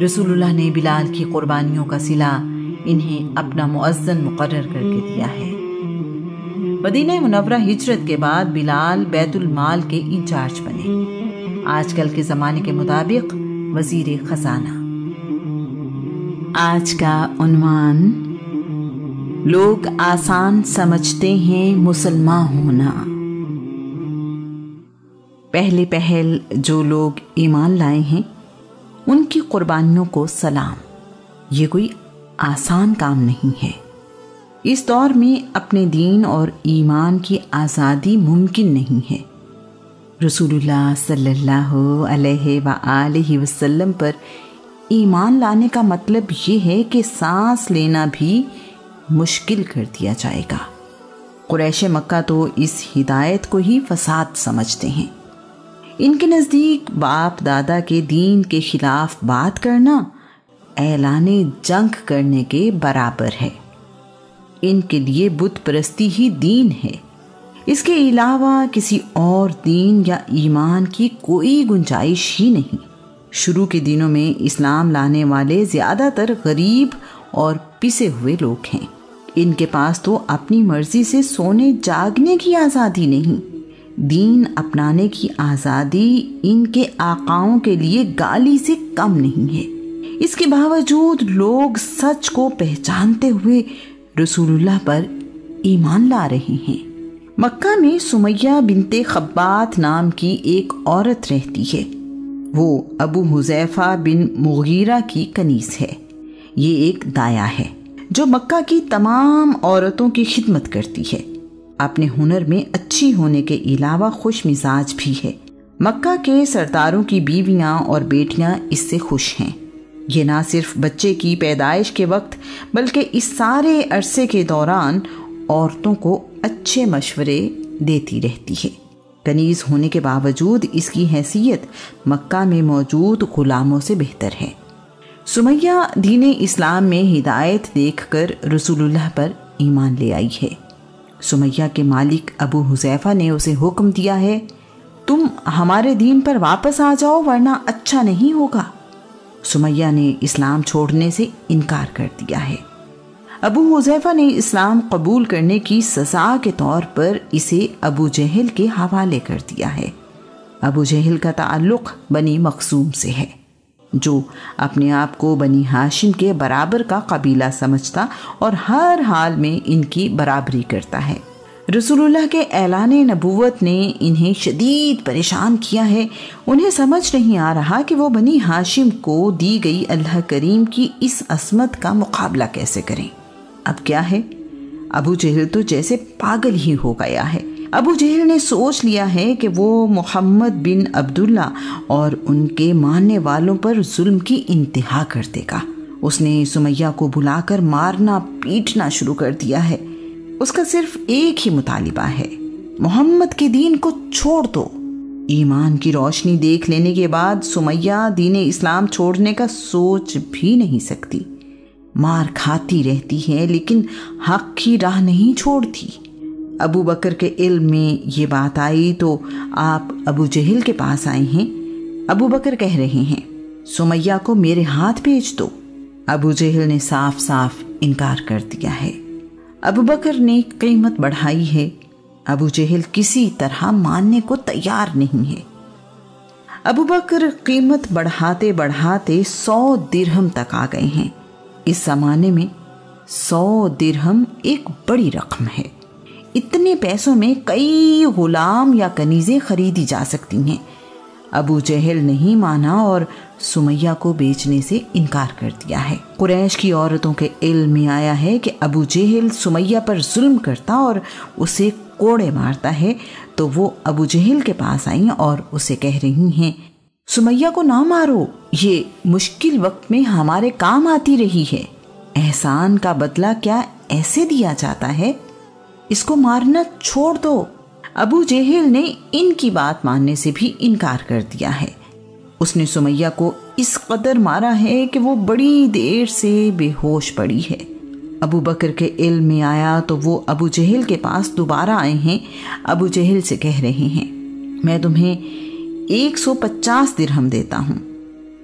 رسول اللہ نے بلال کی قربانیوں کا صلہ انہیں اپنا مؤذن مقرر کر کے دیا ہے۔ مدینہ منورہ ہجرت کے بعد بلال بیت المال کے انچارج بنے، آج کل کے زمانے کے مطابق وزیر خزانہ۔ آج کا عنوان: لوگ آسان سمجھتے ہیں مسلمان ہونا۔ پہلے پہل جو لوگ ایمان لائے ہیں ان کی قربانیوں کو سلام۔ یہ کوئی آسان کام نہیں ہے۔ اس دور میں اپنے دین اور ایمان کی آزادی ممکن نہیں ہے۔ رسول اللہ صلی اللہ علیہ وآلہ وسلم پر ایمان لانے کا مطلب یہ ہے کہ سانس لینا بھی مشکل کر دیا جائے گا۔ قریش مکہ تو اس ہدایت کو ہی فساد سمجھتے ہیں۔ ان کے نزدیک باپ دادا کے دین کے خلاف بات کرنا اعلان جنگ کرنے کے برابر ہے۔ ان کے لیے بت پرستی ہی دین ہے، اس کے علاوہ کسی اور دین یا ایمان کی کوئی گنجائش ہی نہیں۔ شروع کے دنوں میں اسلام لانے والے زیادہ تر غریب اور پسے ہوئے لوگ ہیں۔ ان کے پاس تو اپنی مرضی سے سونے جاگنے کی آزادی نہیں، دین اپنانے کی آزادی ان کے آقاؤں کے لیے گالی سے کم نہیں ہے۔ اس کے باوجود لوگ سچ کو پہچانتے ہوئے رسول اللہ پر ایمان لا رہے ہیں۔ مکہ میں سمیہ بنت خبات نام کی ایک عورت رہتی ہے۔ وہ ابو حذیفہ بن مغیرہ کی کنیز ہے۔ یہ ایک دایا ہے جو مکہ کی تمام عورتوں کی خدمت کرتی ہے۔ اپنے ہنر میں اچھی ہونے کے علاوہ خوش مزاج بھی ہے۔ مکہ کے سرداروں کی بیویاں اور بیٹیاں اس سے خوش ہیں۔ یہ نہ صرف بچے کی پیدائش کے وقت بلکہ اس سارے عرصے کے دوران عورتوں کو اچھے مشورے دیتی رہتی ہے۔ کنیز ہونے کے باوجود اس کی حیثیت مکہ میں موجود غلاموں سے بہتر ہے۔ سمیہ دین اسلام میں ہدایت دیکھ کر رسول اللہ پر ایمان لے آئی ہے۔ سمیہ کے مالک ابو حذیفہ نے اسے حکم دیا ہے، تم ہمارے دین پر واپس آ جاؤ ورنہ اچھا نہیں ہوگا۔ سمیہ نے اسلام چھوڑنے سے انکار کر دیا ہے۔ ابو حذیفہ نے اسلام قبول کرنے کی سزا کے طور پر اسے ابو جہل کے حوالے کر دیا ہے۔ ابو جہل کا تعلق بنی مخزوم سے ہے، جو اپنے آپ کو بنی ہاشم کے برابر کا قبیلہ سمجھتا اور ہر حال میں ان کی برابری کرتا ہے۔ رسول اللہ کے اعلان نبوت نے انہیں شدید پریشان کیا ہے۔ انہیں سمجھ نہیں آ رہا کہ وہ بنی ہاشم کو دی گئی اللہ کریم کی اس عظمت کا مقابلہ کیسے کریں۔ اب کیا ہے؟ ابو جہل تو جیسے پاگل ہی ہو گیا ہے۔ ابو جہل نے سوچ لیا ہے کہ وہ محمد بن عبداللہ اور ان کے ماننے والوں پر ظلم کی انتہا کر دے گا۔ اس نے سمیہ کو بلا کر مارنا پیٹنا شروع کر دیا ہے۔ اس کا صرف ایک ہی مطالبہ ہے، محمد کے دین کو چھوڑ دو۔ ایمان کی روشنی دیکھ لینے کے بعد سمیہ دین اسلام چھوڑنے کا سوچ بھی نہیں سکتی۔ مار کھاتی رہتی ہے لیکن حق کی راہ نہیں چھوڑتی۔ ابو بکر کے علم میں یہ بات آئی تو آپ ابو جہل کے پاس آئے ہیں۔ ابو بکر کہہ رہے ہیں، سمیہ کو میرے ہاتھ بھیج دو۔ ابو جہل نے صاف صاف انکار کر دیا ہے۔ ابو بکر نے قیمت بڑھائی ہے۔ ابو جہل کسی طرح ماننے کو تیار نہیں ہے۔ ابو بکر قیمت بڑھاتے بڑھاتے 100 درہم تک آ گئے ہیں۔ اس زمانے میں 100 درہم ایک بڑی رقم ہے۔ اتنے پیسوں میں کئی غلام یا کنیزیں خریدی جا سکتی ہیں۔ ابو جہل نہیں مانا اور سمیہ کو بیچنے سے انکار کر دیا ہے۔ قریش کی عورتوں کے علم میں آیا ہے کہ ابو جہل سمیہ پر ظلم کرتا اور اسے کوڑے مارتا ہے، تو وہ ابو جہل کے پاس آئیں اور اسے کہہ رہی ہیں، سمیہ کو نہ مارو، یہ مشکل وقت میں ہمارے کام آتی رہی ہے۔ احسان کا بدلہ کیا ایسے دیا جاتا ہے؟ اس کو مارنا چھوڑ دو۔ ابو جہل نے ان کی بات ماننے سے بھی انکار کر دیا ہے۔ اس نے سمیہ کو اس قدر مارا ہے کہ وہ بڑی دیر سے بے ہوش پڑی ہے۔ ابو بکر کے علم میں آیا تو وہ ابو جہل کے پاس دوبارہ آئے ہیں۔ ابو جہل سے کہہ رہے ہیں، میں تمہیں 150 درہم دیتا ہوں،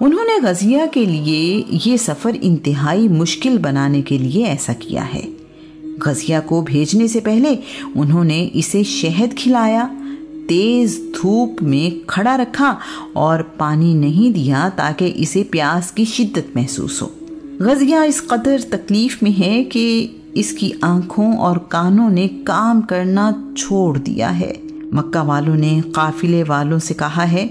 انہوں نے غزیہ کے لیے یہ سفر انتہائی مشکل بنانے کے لیے ایسا کیا ہے۔ غزیہ کو بھیجنے سے پہلے انہوں نے اسے شہد کھلایا، تیز دھوپ میں کھڑا رکھا اور پانی نہیں دیا تاکہ اسے پیاس کی شدت محسوس ہو۔ غزیہ اس قدر تکلیف میں ہے کہ اس کی آنکھوں اور کانوں نے کام کرنا چھوڑ دیا ہے۔ مکہ والوں نے قافلے والوں سے کہا ہے،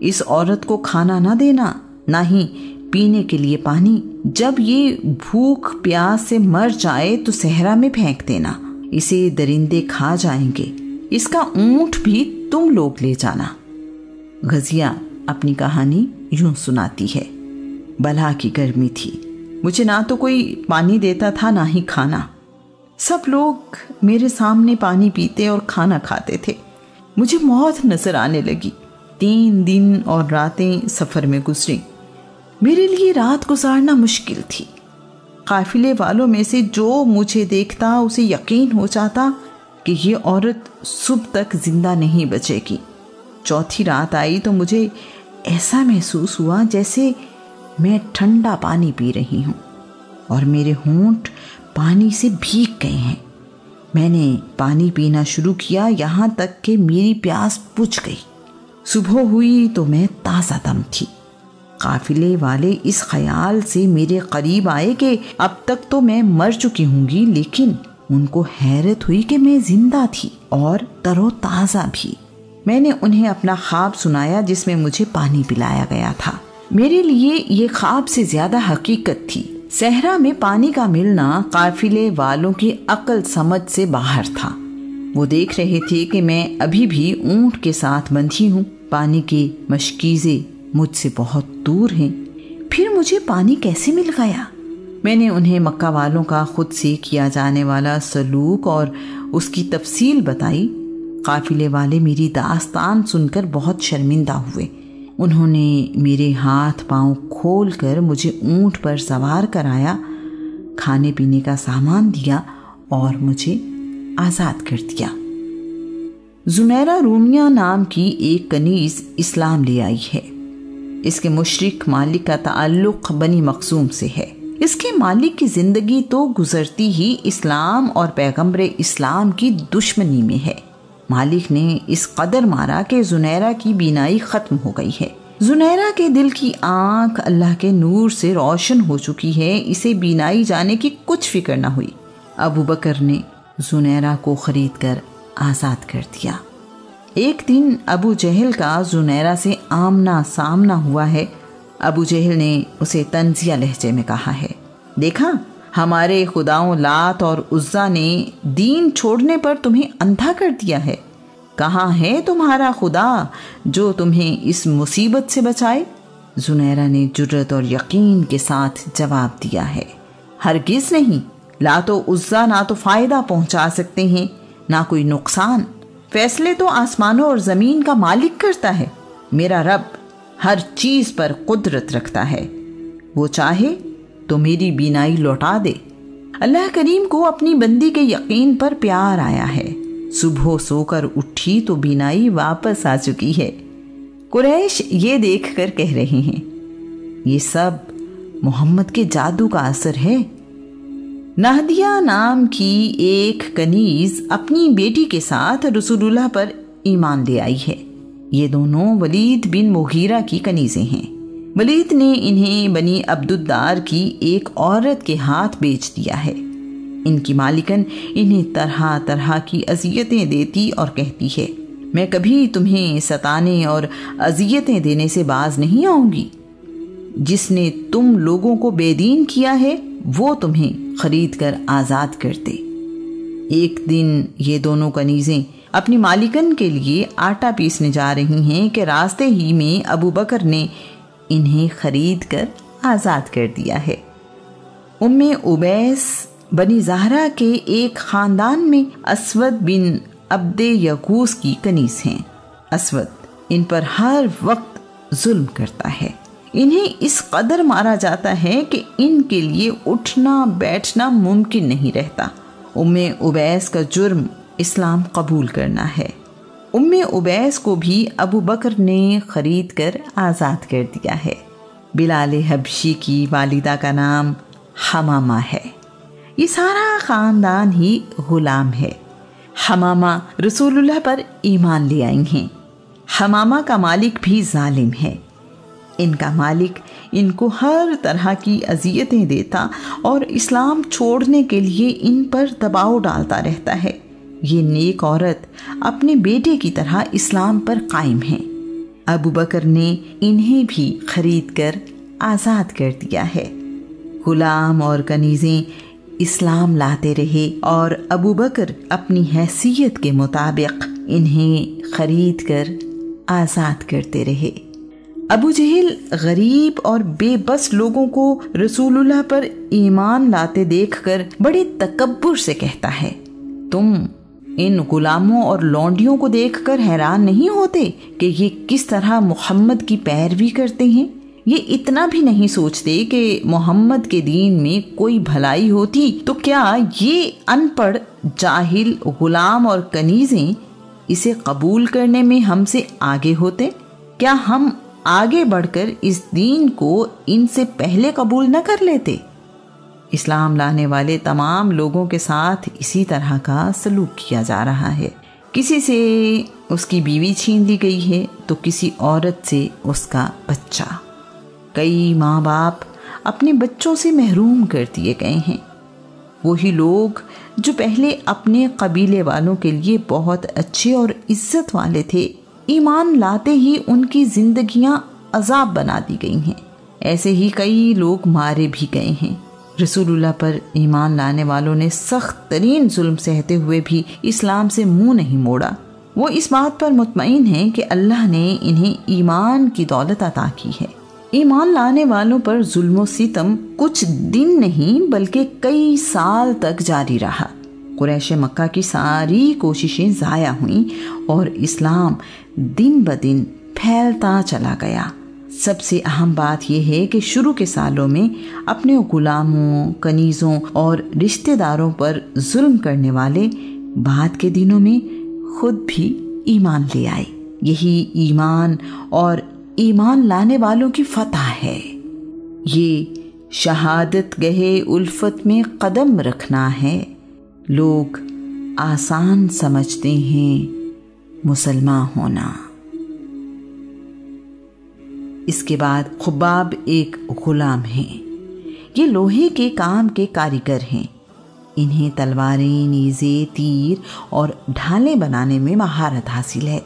اس عورت کو کھانا نہ دینا، نہ ہی پینے کے لیے پانی۔ جب یہ بھوک پیاس سے مر جائے تو صحرا میں پھینک دینا، اسے درندے کھا جائیں گے، اس کا اونٹ بھی تم لوگ لے جانا۔ غزیہ اپنی کہانی یوں سناتی ہے، بلا کی گرمی تھی، مجھے نہ تو کوئی پانی دیتا تھا نہ ہی کھانا، سب لوگ میرے سامنے پانی پیتے اور کھانا کھاتے تھے، مجھے موت نظر آنے لگی۔ 3 دن اور راتیں سفر میں گزری، میرے لیے رات گزارنا مشکل تھی۔ قافلے والوں میں سے جو مجھے دیکھتا اسے یقین ہو جاتا کہ یہ عورت صبح تک زندہ نہیں بچے گی۔ 4تھی رات آئی تو مجھے ایسا محسوس ہوا جیسے میں ٹھنڈا پانی پی رہی ہوں اور میرے ہونٹ پانی سے بھیگ گئے ہیں۔ میں نے پانی پینا شروع کیا یہاں تک کہ میری پیاس بجھ گئی۔ صبح ہوئی تو میں تازہ دم تھی۔ قافلے والے اس خیال سے میرے قریب آئے کہ اب تک تو میں مر چکی ہوں گی، لیکن ان کو حیرت ہوئی کہ میں زندہ تھی اور تر و تازہ بھی۔ میں نے انہیں اپنا خواب سنایا جس میں مجھے پانی پلایا گیا تھا۔ میرے لیے یہ خواب سے زیادہ حقیقت تھی۔ صحرا میں پانی کا ملنا قافلے والوں کی عقل سمجھ سے باہر تھا۔ وہ دیکھ رہے تھے کہ میں ابھی بھی اونٹ کے ساتھ بندھی ہوں، پانی کی مشکیزیں مجھ سے بہت دور ہیں، پھر مجھے پانی کیسے مل گیا؟ میں نے انہیں مکہ والوں کا خود سے کیا جانے والا سلوک اور اس کی تفصیل بتائی۔ قافلے والے میری داستان سن کر بہت شرمندہ ہوئے۔ انہوں نے میرے ہاتھ پاؤں کھول کر مجھے اونٹ پر سوار کرایا، کھانے پینے کا سامان دیا اور مجھے آزاد کر دیا۔ زنیرہ رومیہ نام کی ایک کنیز اسلام لے آئی ہے۔ اس کے مشرک مالک کا تعلق بنی مخزوم سے ہے۔ اس کے مالک کی زندگی تو گزرتی ہی اسلام اور پیغمبر اسلام کی دشمنی میں ہے۔ مالک نے اس قدر مارا کہ زنیرہ کی بینائی ختم ہو گئی ہے۔ زنیرہ کے دل کی آنکھ اللہ کے نور سے روشن ہو چکی ہے، اسے بینائی جانے کی کچھ فکر نہ ہوئی۔ ابو بکر نے زنیرہ کو خرید کر آزاد کر دیا۔ ایک دن ابو جہل کا زنیرہ سے آمنا سامنا ہوا ہے۔ ابو جہل نے اسے طنزیہ لہجے میں کہا ہے، دیکھا ہمارے خداؤں لات اور عزا نے دین چھوڑنے پر تمہیں اندھا کر دیا ہے، کہاں ہے تمہارا خدا جو تمہیں اس مصیبت سے بچائے؟ زنیرہ نے جرت اور یقین کے ساتھ جواب دیا ہے، ہرگز نہیں، لات و عزا نہ تو فائدہ پہنچا سکتے ہیں نہ کوئی نقصان، فیصلے تو آسمانوں اور زمین کا مالک کرتا ہے، میرا رب ہر چیز پر قدرت رکھتا ہے، وہ چاہے تو میری بینائی لوٹا دے۔ اللہ کریم کو اپنی بندی کے یقین پر پیار آیا ہے، صبح سو کر اٹھی تو بینائی واپس آ چکی ہے۔ قریش یہ دیکھ کر کہہ رہے ہیں، یہ سب محمد کے جادو کا اثر ہے۔ نہدیہ نام کی ایک کنیز اپنی بیٹی کے ساتھ رسول اللہ پر ایمان لے آئی ہے۔ یہ دونوں ولید بن مغیرہ کی کنیزیں ہیں۔ ولید نے انہیں بنی عبد الدار کی ایک عورت کے ہاتھ بیچ دیا ہے۔ ان کی مالکن انہیں طرح طرح کی اذیتیں دیتی اور کہتی ہے، میں کبھی تمہیں ستانے اور اذیتیں دینے سے باز نہیں آؤں گی، جس نے تم لوگوں کو بے دین کیا ہے وہ تمہیں خرید کر آزاد کر دے۔ ایک دن یہ دونوں کنیزیں اپنی مالکن کے لیے آٹا پیسنے جا رہی ہیں کہ راستے ہی میں ابو بکر نے انہیں خرید کر آزاد کر دیا ہے۔ ام عبیس بنی زہرہ کے ایک خاندان میں اسود بن عبد یغوث کی کنیز ہیں۔ اسود ان پر ہر وقت ظلم کرتا ہے، انہیں اس قدر مارا جاتا ہے کہ ان کے لیے اٹھنا بیٹھنا ممکن نہیں رہتا۔ ام عبیس کا جرم اسلام قبول کرنا ہے۔ ام عبیس کو بھی ابو بکر نے خرید کر آزاد کر دیا ہے۔ بلال حبشی کی والدہ کا نام حمامہ ہے۔ یہ سارا خاندان ہی غلام ہے۔ حمامہ رسول اللہ پر ایمان لے آئی ہیں۔ حمامہ کا مالک بھی ظالم ہے۔ ان کا مالک ان کو ہر طرح کی اذیتیں دیتا اور اسلام چھوڑنے کے لیے ان پر دباؤ ڈالتا رہتا ہے۔ یہ نیک عورت اپنے بیٹے کی طرح اسلام پر قائم ہے۔ ابو بکر نے انہیں بھی خرید کر آزاد کر دیا ہے۔ غلام اور کنیزیں اسلام لاتے رہے اور ابو بکر اپنی حیثیت کے مطابق انہیں خرید کر آزاد کرتے رہے۔ ابو جہل غریب اور بے بس لوگوں کو رسول اللہ پر ایمان لاتے دیکھ کر بڑے تکبر سے کہتا ہے، تم ان غلاموں اور لونڈیوں کو دیکھ کر حیران نہیں ہوتے کہ یہ کس طرح محمد کی پیروی کرتے ہیں؟ یہ اتنا بھی نہیں سوچتے کہ محمد کے دین میں کوئی بھلائی ہوتی تو کیا یہ ان پڑھ جاہل غلام اور کنیزیں اسے قبول کرنے میں ہم سے آگے ہوتے؟ کیا ہم آگے بڑھ کر اس دین کو ان سے پہلے قبول نہ کر لیتے؟ اسلام لانے والے تمام لوگوں کے ساتھ اسی طرح کا سلوک کیا جا رہا ہے۔ کسی سے اس کی بیوی چھین لی گئی ہے تو کسی عورت سے اس کا بچہ۔ کئی ماں باپ اپنے بچوں سے محروم کر دیے گئے ہیں۔ وہی لوگ جو پہلے اپنے قبیلے والوں کے لیے بہت اچھے اور عزت والے تھے، ایمان لاتے ہی ان کی زندگیاں عذاب بنا دی گئی ہیں۔ ایسے ہی کئی لوگ مارے بھی گئے ہیں۔ رسول اللہ پر ایمان لانے والوں نے سخت ترین ظلم سہتے ہوئے بھی اسلام سے منہ نہیں موڑا۔ وہ اس بات پر مطمئن ہیں کہ اللہ نے انہیں ایمان کی دولت عطا کی ہے۔ ایمان لانے والوں پر ظلم و ستم کچھ دن نہیں بلکہ کئی سال تک جاری رہا۔ قریش مکہ کی ساری کوششیں ضائع ہوئیں اور اسلام دن بدن پھیلتا چلا گیا۔ سب سے اہم بات یہ ہے کہ شروع کے سالوں میں اپنے غلاموں، کنیزوں اور رشتہ داروں پر ظلم کرنے والے بعد کے دنوں میں خود بھی ایمان لے آئے۔ یہی ایمان اور ایمان لانے والوں کی فتح ہے۔ یہ شہادت گہے الفت میں قدم رکھنا ہے۔ لوگ آسان سمجھتے ہیں مسلمان ہونا۔ اس کے بعد خباب ایک غلام ہیں۔ یہ لوہے کے کام کے کاریگر ہیں۔ انہیں تلواریں، نیزے، تیر اور ڈھالیں بنانے میں مہارت حاصل ہے۔